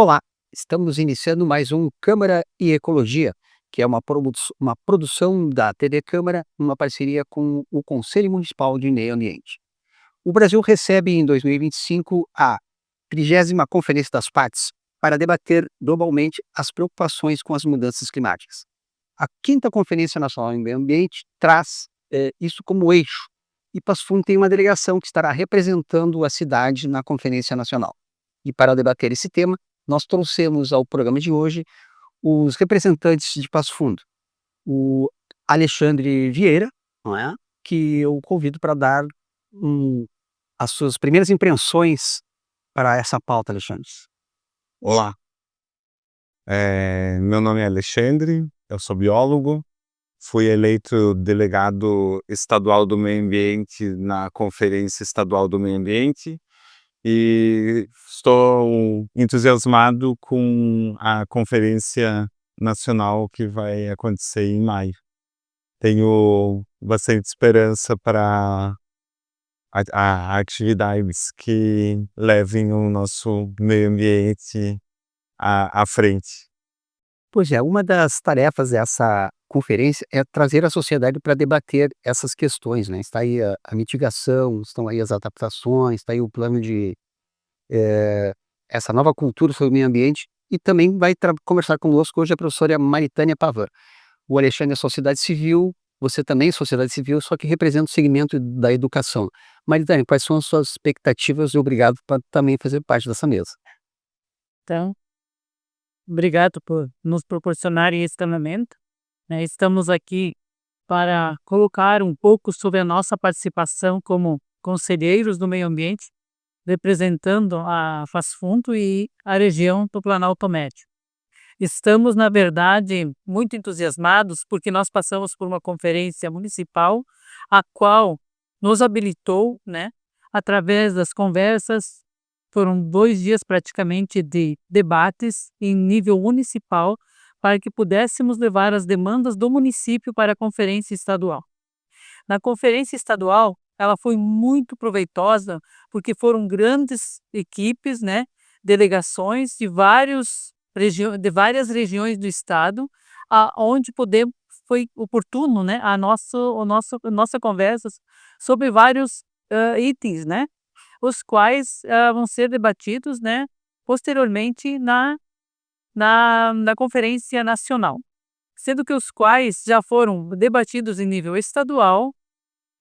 Olá, estamos iniciando mais um Câmara e Ecologia, que é uma produção da TV Câmara, uma parceria com o Conselho Municipal de Meio Ambiente. O Brasil recebe em 2025 a 30ª Conferência das Partes para debater globalmente as preocupações com as mudanças climáticas. A 5ª Conferência Nacional em Meio Ambiente traz isso como eixo, e Passo Fundo tem uma delegação que estará representando a cidade na Conferência Nacional. E para debater esse tema, nós trouxemos ao programa de hoje os representantes de Passo Fundo, o Alexandre Vieira, não é? Que eu convido para dar um, as suas primeiras impressões para essa pauta, Alexandre. Olá, meu nome é Alexandre, eu sou biólogo, fui eleito delegado estadual do meio ambiente na Conferência Estadual do Meio Ambiente e estou entusiasmado com a Conferência Nacional que vai acontecer em maio. Tenho bastante esperança para atividades que levem o nosso meio ambiente à frente. Pois é, uma das tarefas dessa conferência é trazer a sociedade para debater essas questões, né? Está aí a mitigação, estão aí as adaptações, está aí o plano de essa nova cultura sobre o meio ambiente, e também vai conversar conosco hoje a professora Maritânia Pavan. O Alexandre é sociedade civil, você também é sociedade civil, só que representa o segmento da educação. Maritânia, quais são as suas expectativas e obrigado por também fazer parte dessa mesa. Então, obrigado por nos proporcionarem esse treinamento, né? Estamos aqui para colocar um pouco sobre a nossa participação como conselheiros do meio ambiente, representando a Fundo e a região do Planalto Médio. Estamos, na verdade, muito entusiasmados porque nós passamos por uma conferência municipal, a qual nos habilitou, né, através das conversas. Foram 2 dias praticamente de debates em nível municipal para que pudéssemos levar as demandas do município para a conferência estadual. Na conferência estadual, ela foi muito proveitosa porque foram grandes equipes, né, delegações de várias regiões do estado, onde foi oportuno, né, a nossa conversa sobre vários itens, né, os quais vão ser debatidos, né, posteriormente na Conferência Nacional, sendo que os quais já foram debatidos em nível estadual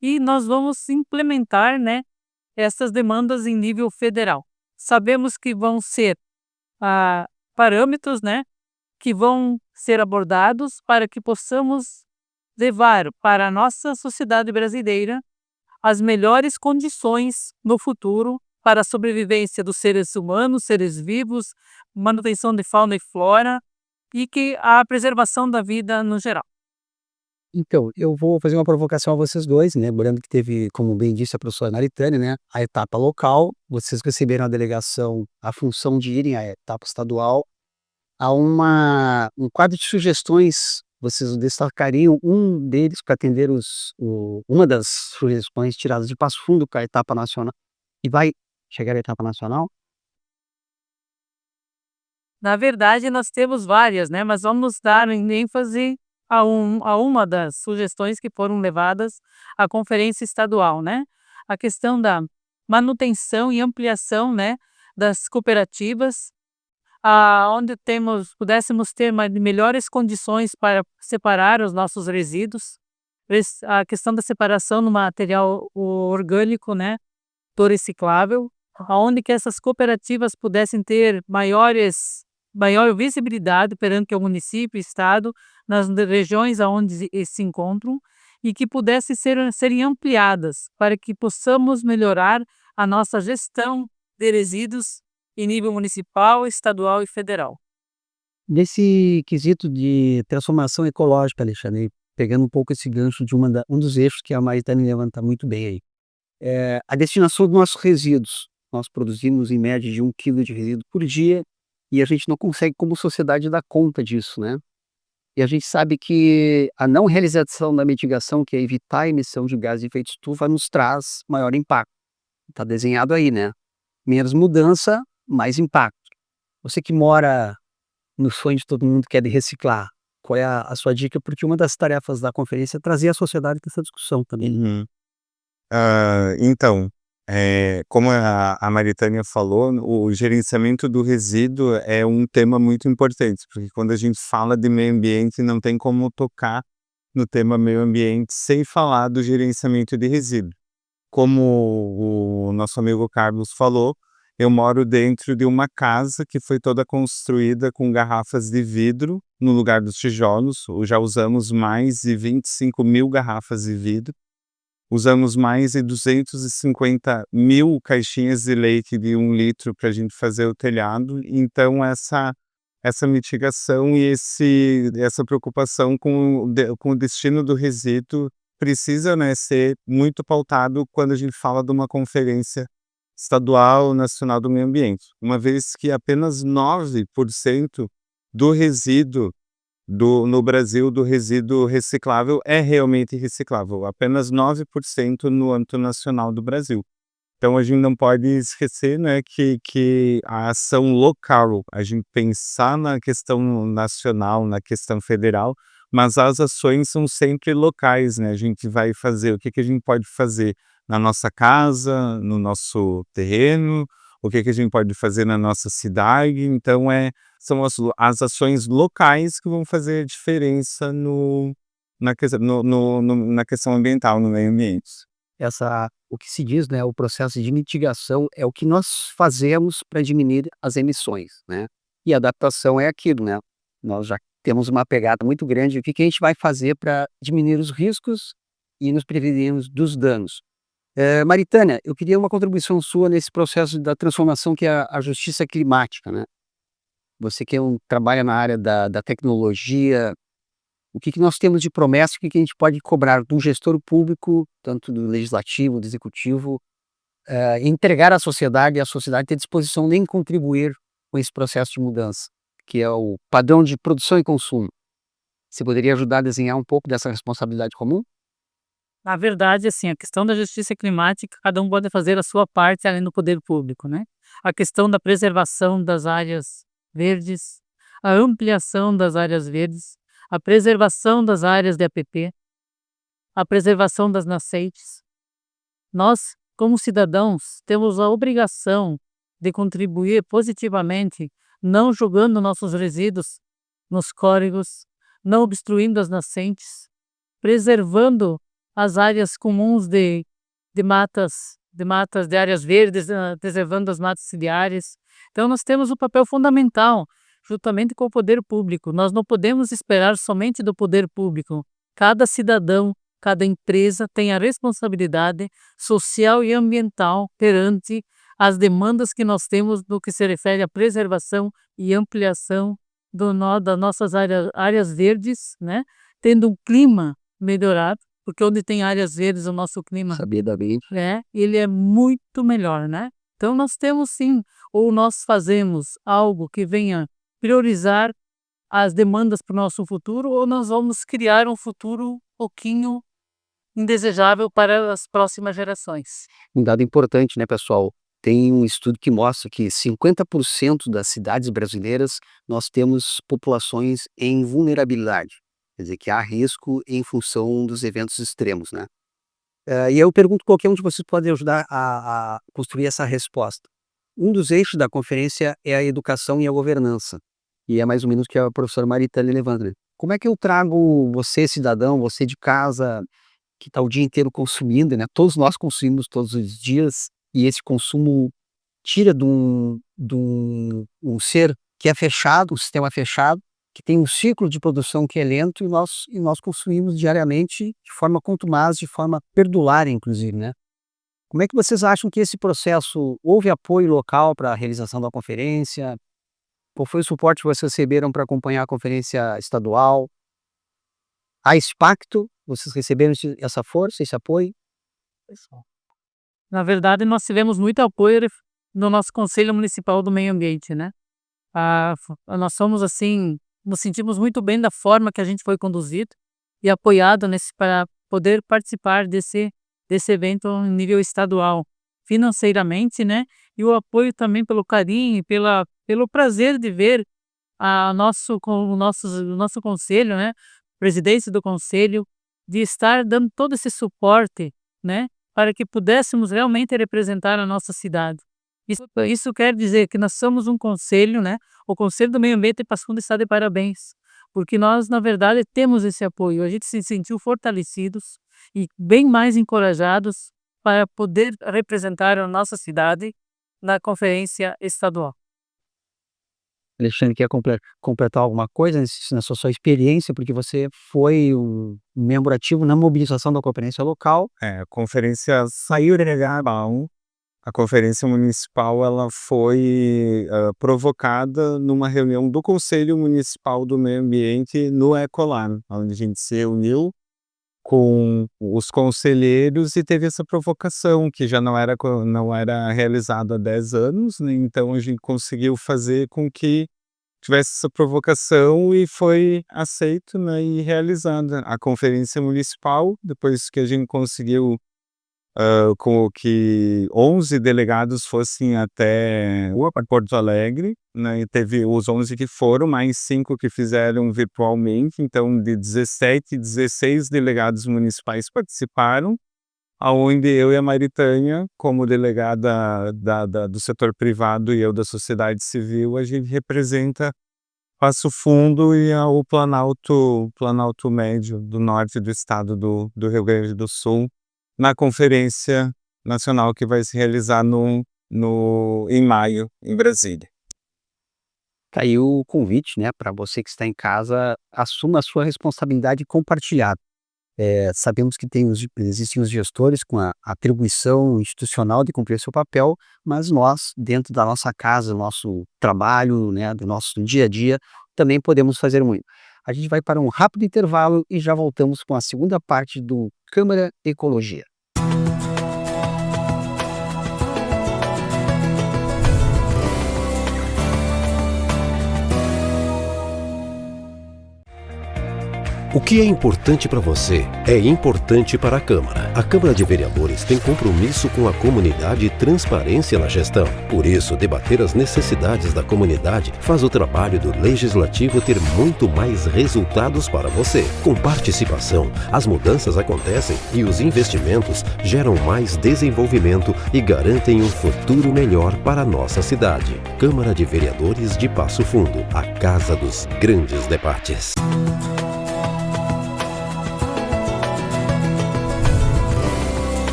e nós vamos implementar, né, essas demandas em nível federal. Sabemos que vão ser parâmetros, né, que vão ser abordados para que possamos levar para a nossa sociedade brasileira as melhores condições no futuro para a sobrevivência dos seres humanos, seres vivos, manutenção de fauna e flora e que a preservação da vida no geral. Então, eu vou fazer uma provocação a vocês dois, né? Lembrando que teve, como bem disse a professora Maritânia, né, a etapa local, vocês receberam a delegação, a função de irem à etapa estadual. Há um quadro de sugestões, vocês destacariam um deles para atender uma das sugestões tiradas de Passo Fundo para a etapa nacional, e vai chegar à etapa nacional? Na verdade, nós temos várias, né, mas vamos dar ênfase a uma das sugestões que foram levadas à conferência estadual, né? A questão da manutenção e ampliação, né, das cooperativas, onde pudéssemos ter melhores condições para separar os nossos resíduos, a questão da separação no material orgânico, né, do reciclável, aonde que essas cooperativas pudessem ter maior visibilidade perante o município, estado, nas regiões aonde se encontram e que pudessem serem ampliadas para que possamos melhorar a nossa gestão de resíduos em nível municipal, estadual e federal. Nesse quesito de transformação ecológica, Alexandre, pegando um pouco esse gancho de um dos eixos que a Maritânia levanta muito bem aí, a destinação dos nossos resíduos. Nós produzimos em média de 1 quilo de resíduo por dia e a gente não consegue, como sociedade, dar conta disso, né? E a gente sabe que a não realização da mitigação, que é evitar a emissão de gases de efeito estufa, nos traz maior impacto. Está desenhado aí, né? Menos mudança, mais impacto. Você que mora no sonho de todo mundo que é de reciclar, qual é a sua dica? Porque uma das tarefas da conferência é trazer a sociedade para essa discussão também. Uhum. Então, como a Maritânia falou, o gerenciamento do resíduo é um tema muito importante, porque quando a gente fala de meio ambiente, não tem como tocar no tema meio ambiente sem falar do gerenciamento de resíduo. Como o nosso amigo Carlos falou, eu moro dentro de uma casa que foi toda construída com garrafas de vidro no lugar dos tijolos. Já usamos mais de 25.000 garrafas de vidro. Usamos mais de 250.000 caixinhas de leite de 1 litro para a gente fazer o telhado. Então, essa mitigação e essa preocupação com o destino do resíduo precisa, né, ser muito pautado quando a gente fala de uma conferência estadual nacional do meio ambiente, uma vez que apenas 9% do resíduo no Brasil, do resíduo reciclável é realmente reciclável, apenas 9% no âmbito nacional do Brasil. Então a gente não pode esquecer, né, que a ação local, a gente pensar na questão nacional, na questão federal, mas as ações são sempre locais, né? A gente vai fazer o que a gente pode fazer na nossa casa, no nosso terreno, o que a gente pode fazer na nossa cidade. Então são as ações locais que vão fazer a diferença na questão ambiental, no meio ambiente. O que se diz, né, o processo de mitigação é o que nós fazemos para diminuir as emissões, né? E a adaptação é aquilo, né? Nós já temos uma pegada muito grande. O que a gente vai fazer para diminuir os riscos e nos prevenirmos dos danos? Maritânia, eu queria uma contribuição sua nesse processo da transformação que é a justiça climática, né? Você que trabalha na área da tecnologia, o que nós temos de promessa, o que a gente pode cobrar do gestor público, tanto do legislativo, do executivo, entregar à sociedade e a sociedade ter disposição em contribuir com esse processo de mudança, que é o padrão de produção e consumo. Você poderia ajudar a desenhar um pouco dessa responsabilidade comum? Na verdade, assim, a questão da justiça climática, cada um pode fazer a sua parte além do poder público, né? A questão da preservação das áreas verdes, a ampliação das áreas verdes, a preservação das áreas de APP, a preservação das nascentes. Nós, como cidadãos, temos a obrigação de contribuir positivamente, não jogando nossos resíduos nos córregos, não obstruindo as nascentes, preservando as áreas comuns de matas, de áreas verdes, preservando as matas ciliares. Então, nós temos um papel fundamental, juntamente com o poder público. Nós não podemos esperar somente do poder público. Cada cidadão, cada empresa tem a responsabilidade social e ambiental perante as demandas que nós temos no que se refere à preservação e ampliação das nossas áreas verdes, né? Tendo um clima melhorado, porque onde tem áreas verdes o nosso clima Sabidamente. ele é muito melhor, né? Então nós temos sim, ou nós fazemos algo que venha priorizar as demandas para o nosso futuro, ou nós vamos criar um futuro um pouquinho indesejável para as próximas gerações. Um dado importante, né, pessoal? Tem um estudo que mostra que 50% das cidades brasileiras nós temos populações em vulnerabilidade. Quer dizer, que há risco em função dos eventos extremos, né? E eu pergunto, qualquer um de vocês pode ajudar a construir essa resposta. Um dos eixos da conferência é a educação e a governança. E é mais ou menos o que a professora Maritânia levanta, né? Como é que eu trago você, cidadão, você de casa, que está o dia inteiro consumindo, né? Todos nós consumimos todos os dias, e esse consumo tira de um ser que é fechado, um sistema fechado, que tem um ciclo de produção que é lento, e nós consumimos diariamente de forma contumaz, de forma perdulária, inclusive, né? Como é que vocês acham que esse processo, houve apoio local para a realização da conferência? Qual foi o suporte que vocês receberam para acompanhar a conferência estadual? Há esse pacto? Vocês receberam essa força, esse apoio? Na verdade, nós tivemos muito apoio no nosso Conselho Municipal do Meio Ambiente, né? Nós somos assim, nos sentimos muito bem da forma que a gente foi conduzido e apoiado para poder participar desse evento em nível estadual, financeiramente, né? E o apoio também pelo carinho e pelo prazer de ver o nosso conselho, né, presidência do conselho, de estar dando todo esse suporte, né, para que pudéssemos realmente representar a nossa cidade. Isso quer dizer que nós somos um conselho, né, o Conselho do Meio Ambiente de Passo Fundo está de parabéns, porque nós, na verdade, temos esse apoio. A gente se sentiu fortalecidos e bem mais encorajados para poder representar a nossa cidade na conferência estadual. Alexandre, quer completar alguma coisa na sua experiência, porque você foi um membro ativo na mobilização da conferência local. A conferência saiu delegada. A conferência municipal ela foi provocada numa reunião do Conselho Municipal do Meio Ambiente no Ecolar, onde a gente se reuniu com os conselheiros e teve essa provocação, que já não era realizada há 10 anos, né? Então a gente conseguiu fazer com que tivesse essa provocação e foi aceito, né, e realizada. A conferência municipal, depois que a gente conseguiu com que 11 delegados fossem até Porto Alegre, né, e teve os 11 que foram, mais 5 que fizeram virtualmente, então de 17, 16 delegados municipais participaram, aonde eu e a Maritânia, como delegada do setor privado e eu da sociedade civil, a gente representa Passo Fundo e o Planalto Médio do norte do estado do Rio Grande do Sul, na conferência nacional que vai se realizar em maio, em Brasília. Tá aí o convite, né, para você que está em casa, assuma a sua responsabilidade compartilhada. Sabemos que existem os gestores com a atribuição institucional de cumprir seu papel, mas nós, dentro da nossa casa, do nosso trabalho, né, do nosso dia a dia, também podemos fazer muito. A gente vai para um rápido intervalo e já voltamos com a segunda parte do Câmara Ecologia. O que é importante para você é importante para a Câmara. A Câmara de Vereadores tem compromisso com a comunidade e transparência na gestão. Por isso, debater as necessidades da comunidade faz o trabalho do Legislativo ter muito mais resultados para você. Com participação, as mudanças acontecem e os investimentos geram mais desenvolvimento e garantem um futuro melhor para a nossa cidade. Câmara de Vereadores de Passo Fundo, a casa dos grandes debates.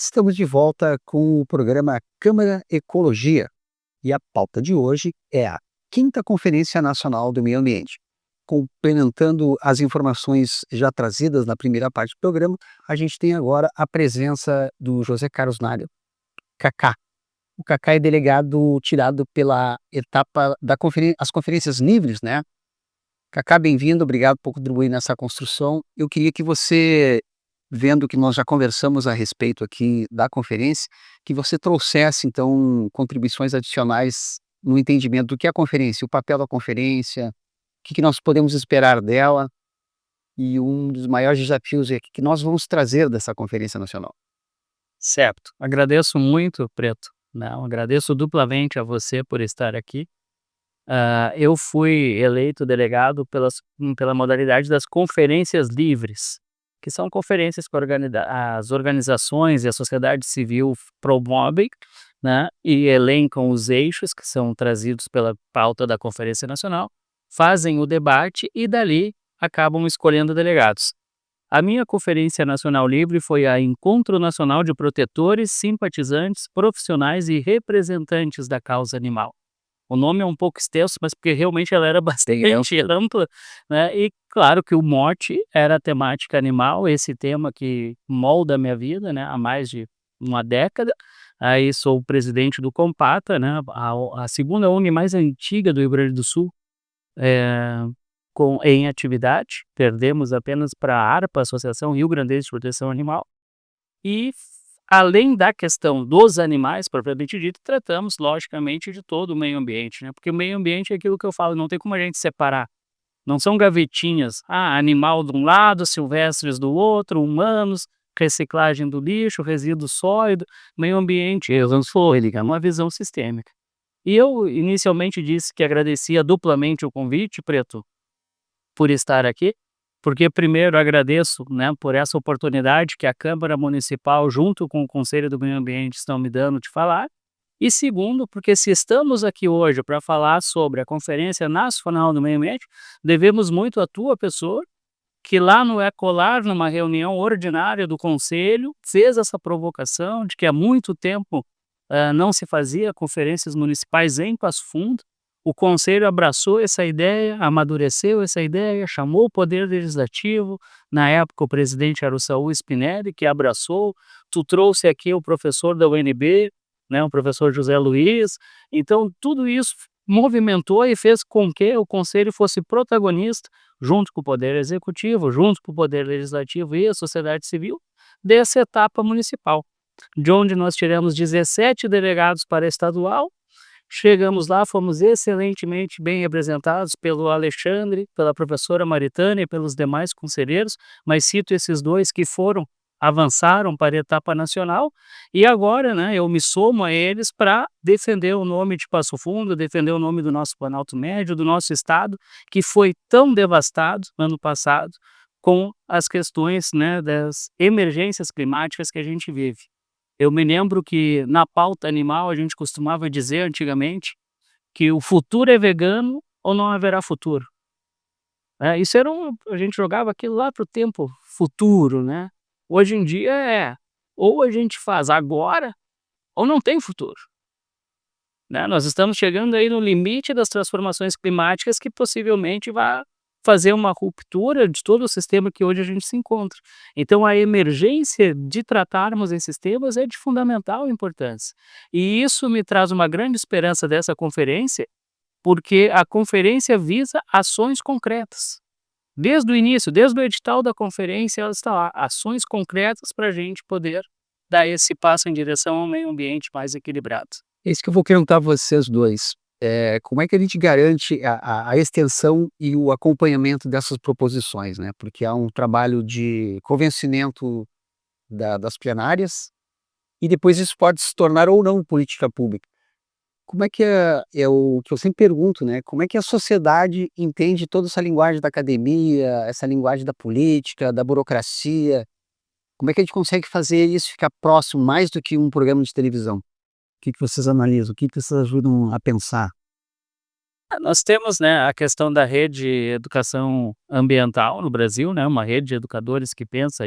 Estamos de volta com o programa Câmara Ecologia e a pauta de hoje é a 5ª Conferência Nacional do Meio Ambiente. Complementando as informações já trazidas na primeira parte do programa, a gente tem agora a presença do José Carlos Nário, Cacá. O Cacá é delegado tirado pela etapa as conferências livres, né? Cacá, bem-vindo, obrigado por contribuir nessa construção. Eu queria que você, vendo que nós já conversamos a respeito aqui da conferência, que você trouxesse, então, contribuições adicionais no entendimento do que é a conferência, o papel da conferência, o que nós podemos esperar dela e um dos maiores desafios é o que nós vamos trazer dessa conferência nacional. Certo. Agradeço muito, Preto. Não, agradeço duplamente a você por estar aqui. Eu fui eleito delegado pela modalidade das conferências livres, que são conferências que as organizações e a sociedade civil promovem, né, e elencam os eixos que são trazidos pela pauta da Conferência Nacional, fazem o debate e dali acabam escolhendo delegados. A minha Conferência Nacional Livre foi a Encontro Nacional de Protetores, Simpatizantes, Profissionais e Representantes da Causa Animal. O nome é um pouco extenso, mas porque realmente ela era bastante ampla, né? E claro que o mote era a temática animal, esse tema que molda a minha vida, né, há mais de uma década. Aí sou o presidente do Compata, né, a segunda ONG mais antiga do Rio Grande do Sul, em atividade. Perdemos apenas para a ARPA, Associação Rio Grandense de Proteção Animal. E além da questão dos animais, propriamente dito, tratamos, logicamente, de todo o meio ambiente, né? Porque o meio ambiente é aquilo que eu falo, não tem como a gente separar. Não são gavetinhas, animal de um lado, silvestres do outro, humanos. reciclagem do lixo, resíduo sólido, meio ambiente, é uma visão sistêmica. E eu inicialmente disse que agradecia duplamente o convite, Preto, por estar aqui, porque primeiro agradeço, né, por essa oportunidade que a Câmara Municipal, junto com o Conselho do Meio Ambiente, estão me dando de falar. E segundo, porque se estamos aqui hoje para falar sobre a Conferência Nacional do Meio Ambiente, devemos muito à tua pessoa, que lá no Ecolar, numa reunião ordinária do Conselho, fez essa provocação de que há muito tempo não se fazia conferências municipais em Passo Fundo. O Conselho abraçou essa ideia, amadureceu essa ideia, chamou o Poder Legislativo, na época o presidente era o Saul Spinelli, que abraçou, tu trouxe aqui o professor da UNB, né, o professor José Luiz, então tudo isso movimentou e fez com que o Conselho fosse protagonista, junto com o Poder Executivo, junto com o Poder Legislativo e a sociedade civil, dessa etapa municipal, de onde nós tiramos 17 delegados para estadual. Chegamos lá, fomos excelentemente bem representados pelo Alexandre, pela professora Maritânia e pelos demais conselheiros, mas cito esses dois que avançaram para a etapa nacional, e agora, né, eu me somo a eles para defender o nome de Passo Fundo, defender o nome do nosso Planalto Médio, do nosso estado, que foi tão devastado no ano passado com as questões, né, das emergências climáticas que a gente vive. Eu me lembro que na pauta animal a gente costumava dizer antigamente que o futuro é vegano ou não haverá futuro. Isso era a gente jogava aquilo lá para o tempo futuro, né? Hoje em dia ou a gente faz agora ou não tem futuro, né? Nós estamos chegando aí no limite das transformações climáticas que possivelmente vai fazer uma ruptura de todo o sistema que hoje a gente se encontra. Então a emergência de tratarmos esses temas é de fundamental importância. E isso me traz uma grande esperança dessa conferência, porque a conferência visa ações concretas. Desde o início, desde o edital da conferência, ela está lá, ações concretas para a gente poder dar esse passo em direção a um meio ambiente mais equilibrado. É isso que eu vou perguntar a vocês dois. Como é que a gente garante a extensão e o acompanhamento dessas proposições, né? Porque há um trabalho de convencimento das plenárias e depois isso pode se tornar ou não política pública. Como é que é o que eu sempre pergunto, né? Como é que a sociedade entende toda essa linguagem da academia, essa linguagem da política, da burocracia? Como é que a gente consegue fazer isso ficar próximo mais do que um programa de televisão? O que vocês analisam? O que vocês ajudam a pensar? Nós temos, né, a questão da rede de educação ambiental no Brasil, né, uma rede de educadores que pensa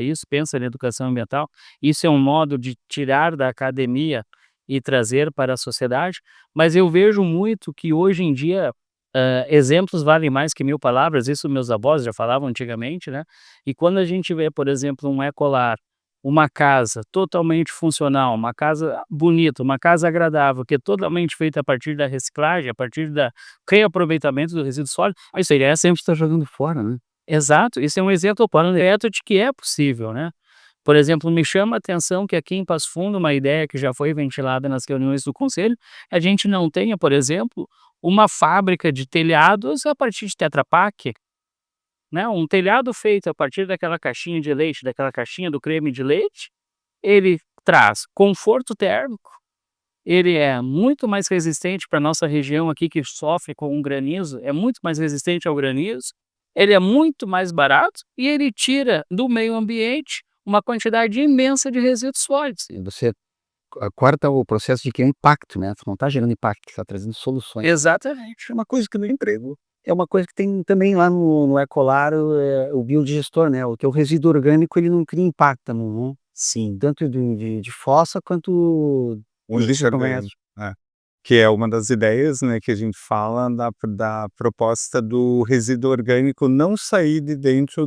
na educação ambiental. Isso é um modo de tirar da academia e trazer para a sociedade, mas eu vejo muito que hoje em dia exemplos valem mais que 1000 palavras, isso meus avós já falavam antigamente, né? E quando a gente vê, por exemplo, um ecolar, uma casa totalmente funcional, uma casa bonita, uma casa agradável, que é totalmente feita a partir da reciclagem, a partir do reaproveitamento do resíduo sólido, isso aí Sempre está jogando fora, né? exato, isso é um exemplo direto de que é possível, né? Por exemplo, me chama a atenção que aqui em Passo Fundo, uma ideia que já foi ventilada nas reuniões do conselho, a gente não tenha, por exemplo, uma fábrica de telhados a partir de Tetra Pak, né? Um telhado feito a partir daquela caixinha de leite, daquela caixinha do creme de leite, ele traz conforto térmico, ele é muito mais resistente para a nossa região aqui que sofre com um granizo, é muito mais resistente ao granizo, ele é muito mais barato e ele tira do meio ambiente uma quantidade imensa de resíduos sólidos. E você corta o processo de criar impacto, né? Você não está gerando impacto, você está trazendo soluções. Exatamente. É uma coisa que no emprego é uma coisa que tem também lá no Ecolar, o biodigestor, né? O teu resíduo orgânico, ele não cria impacto, não, Sim, tanto de fossa quanto o lixo orgânico, que é uma das ideias, né, que a gente fala da proposta do resíduo orgânico não sair de dentro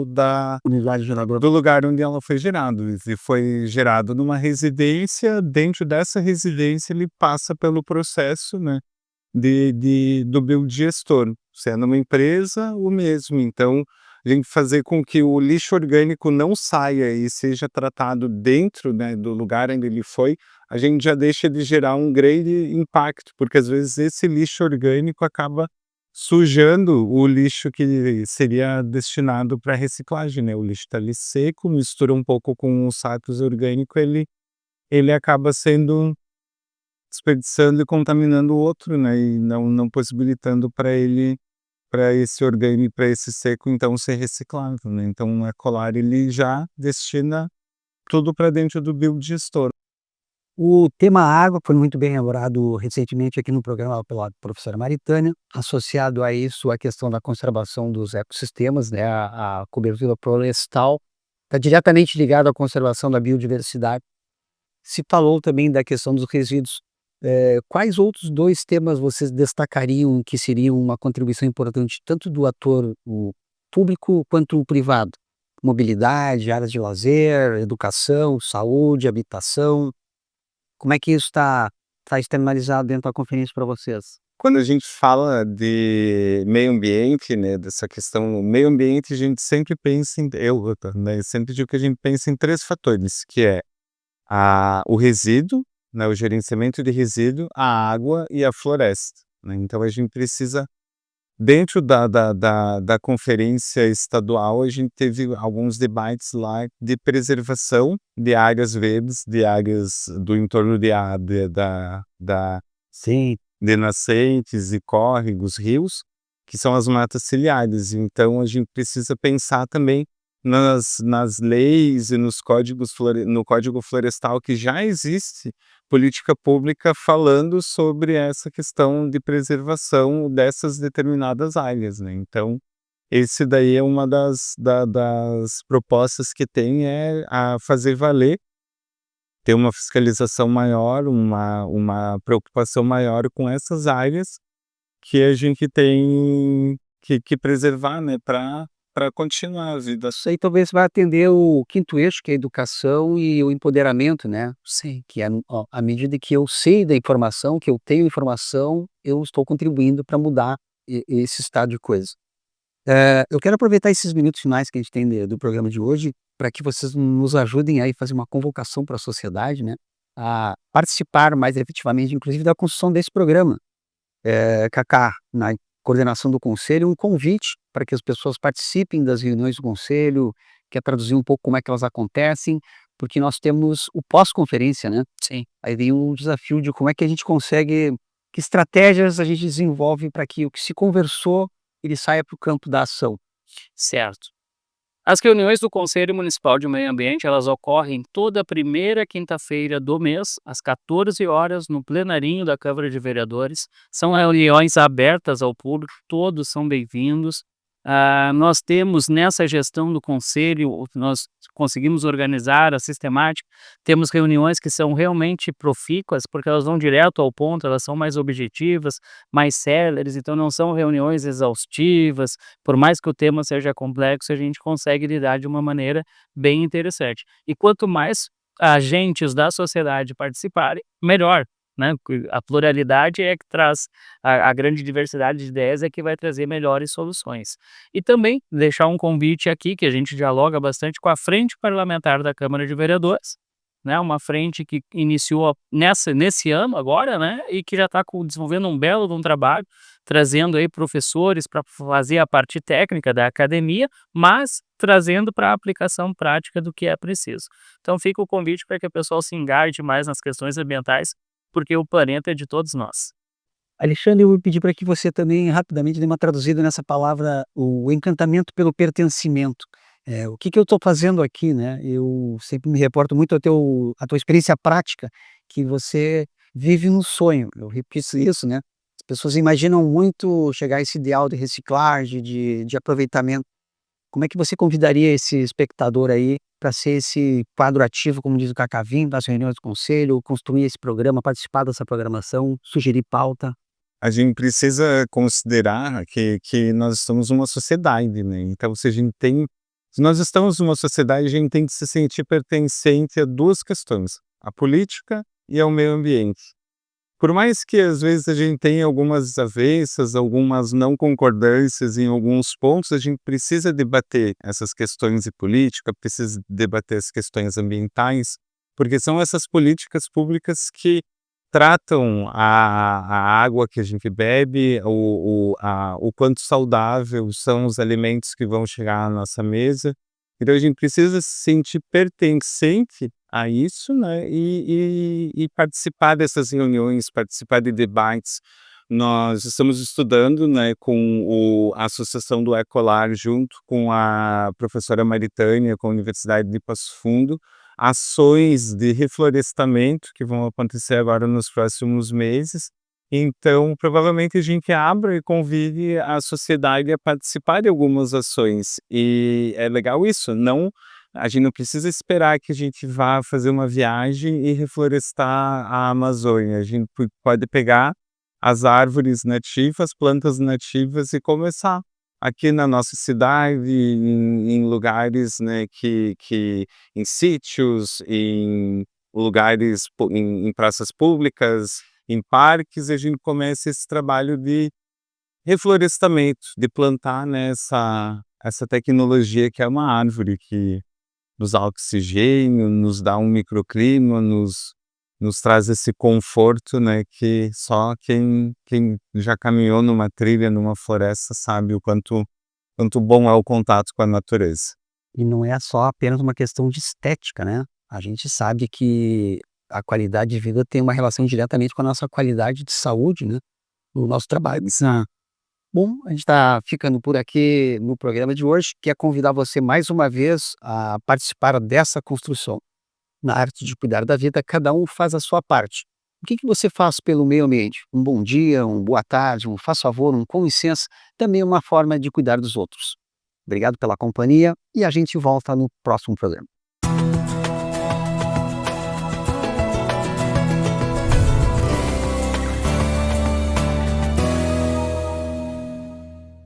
da unidade geradora. do lugar onde ela foi gerado. E foi gerado numa residência, dentro dessa residência ele passa pelo processo, né, do biodigestor, sendo uma empresa, o mesmo. Então, a gente fazer com que o lixo orgânico não saia e seja tratado dentro, né, do lugar onde ele foi, a gente já deixa de gerar um grande impacto, porque às vezes esse lixo orgânico acaba sujando o lixo que seria destinado para reciclagem, né? O lixo está ali seco, mistura um pouco com os sacos orgânicos, ele acaba sendo desperdiçando e contaminando o outro, né? E não possibilitando para esse orgânico, para esse seco, então ser reciclável, né? Então o Ecolar ele já destina tudo para dentro do biodigestor. O tema água foi muito bem elaborado recentemente aqui no programa pela professora Maritânia, associado a isso a questão da conservação dos ecossistemas, né, a cobertura florestal, está diretamente ligado à conservação da biodiversidade. Se falou também da questão dos resíduos. Quais outros 2 temas vocês destacariam que seriam uma contribuição importante, tanto do ator o público quanto o privado? Mobilidade, áreas de lazer, educação, saúde, habitação. Como é que isso está externalizado dentro da conferência para vocês? Quando a gente fala de meio ambiente, né, dessa questão meio ambiente, a gente sempre pensa né, sempre digo que a gente pensa em 3 fatores, que é o resíduo, né, o gerenciamento de resíduo, a água e a floresta, né? Então a gente precisa, dentro da conferência estadual, a gente teve alguns debates lá de preservação de áreas verdes, de áreas do entorno Sim. de nascentes e córregos, rios, que são as matas ciliares. Então a gente precisa pensar também nas leis e no Código Florestal, que já existe política pública falando sobre essa questão de preservação dessas determinadas áreas, né? Então, esse daí é uma das propostas que tem, é a fazer valer, ter uma fiscalização maior, uma preocupação maior com essas áreas que a gente tem que preservar, né, para continuar a vida. Isso aí talvez vai atender o 5º eixo, que é a educação e o empoderamento, né, Sim. que é, à medida que eu sei da informação, que eu tenho informação, eu estou contribuindo para mudar esse estado de coisas. Eu quero aproveitar esses minutos finais que a gente tem do programa de hoje, para que vocês nos ajudem aí a fazer uma convocação para a sociedade, né, a participar mais efetivamente, inclusive, da construção desse programa. Cacá, na coordenação do conselho, um convite para que as pessoas participem das reuniões do conselho, quer traduzir um pouco como é que elas acontecem, porque nós temos o pós-conferência, né? Sim. Aí vem um desafio de como é que a gente consegue, que estratégias a gente desenvolve para que o que se conversou, ele saia para o campo da ação. Certo. As reuniões do Conselho Municipal de Meio Ambiente, elas ocorrem toda primeira quinta-feira do mês, às 14 horas, no plenarinho da Câmara de Vereadores. São reuniões abertas ao público, todos são bem-vindos. Nós temos nessa gestão do Conselho, nós conseguimos organizar a sistemática, temos reuniões que são realmente profícuas, porque elas vão direto ao ponto, elas são mais objetivas, mais céleres, então não são reuniões exaustivas. Por mais que o tema seja complexo, a gente consegue lidar de uma maneira bem interessante. E quanto mais agentes da sociedade participarem, melhor, né? A pluralidade é que traz, a grande diversidade de ideias é que vai trazer melhores soluções. E também deixar um convite aqui, que a gente dialoga bastante com a Frente Parlamentar da Câmara de Vereadores, né? Uma frente que iniciou nesse ano agora, né? E que já está desenvolvendo um belo de um trabalho, trazendo aí professores para fazer a parte técnica da academia, mas trazendo para a aplicação prática do que é preciso. Então fica o convite para que o pessoal se engaje mais nas questões ambientais, porque o planeta é de todos nós. Alexandre, eu vou pedir para que você também rapidamente dê uma traduzida nessa palavra, o encantamento pelo pertencimento. O que eu estou fazendo aqui, né? Eu sempre me reporto muito à tua experiência prática, que você vive no sonho. Eu repito isso, né? As pessoas imaginam muito chegar a esse ideal de reciclagem, de aproveitamento. Como é que você convidaria esse espectador aí para ser esse quadro ativo, como diz o Cacá, vir das reuniões do conselho, construir esse programa, participar dessa programação, sugerir pauta? A gente precisa considerar que nós estamos numa sociedade, né? Então, se nós estamos numa sociedade, a gente tem que se sentir pertencente a 2 questões, a política e ao meio ambiente. Por mais que às vezes a gente tenha algumas desavenças, algumas não concordâncias em alguns pontos, a gente precisa debater essas questões de política, precisa debater as questões ambientais, porque são essas políticas públicas que tratam a água que a gente bebe, o quanto saudável são os alimentos que vão chegar à nossa mesa. Então a gente precisa se sentir pertencente a isso, né, e participar dessas reuniões, participar de debates. Nós estamos estudando, né, com a Associação do Ecolar, junto com a professora Maritânia, com a Universidade de Passo Fundo, ações de reflorestamento que vão acontecer agora nos próximos meses. Então, provavelmente a gente abra e convide a sociedade a participar de algumas ações. E é legal isso, a gente não precisa esperar que a gente vá fazer uma viagem e reflorestar a Amazônia. A gente pode pegar as árvores nativas, plantas nativas e começar aqui na nossa cidade, em lugares, né, em sítios, em lugares, em praças públicas, em parques, a gente começa esse trabalho de reflorestamento, de plantar, né, essa tecnologia que é uma árvore que nos dá oxigênio, nos dá um microclima, nos traz esse conforto, né, que só quem já caminhou numa trilha, numa floresta, sabe o quanto bom é o contato com a natureza. E não é só apenas uma questão de estética, né? A gente sabe que a qualidade de vida tem uma relação diretamente com a nossa qualidade de saúde, né? No nosso trabalho. Bom, a gente está ficando por aqui no programa de hoje. Quer convidar você mais uma vez a participar dessa construção. Na arte de cuidar da vida, cada um faz a sua parte. O que você faz pelo meio ambiente? Um bom dia, um boa tarde, um faz favor, um com licença, também é uma forma de cuidar dos outros. Obrigado pela companhia e a gente volta no próximo programa.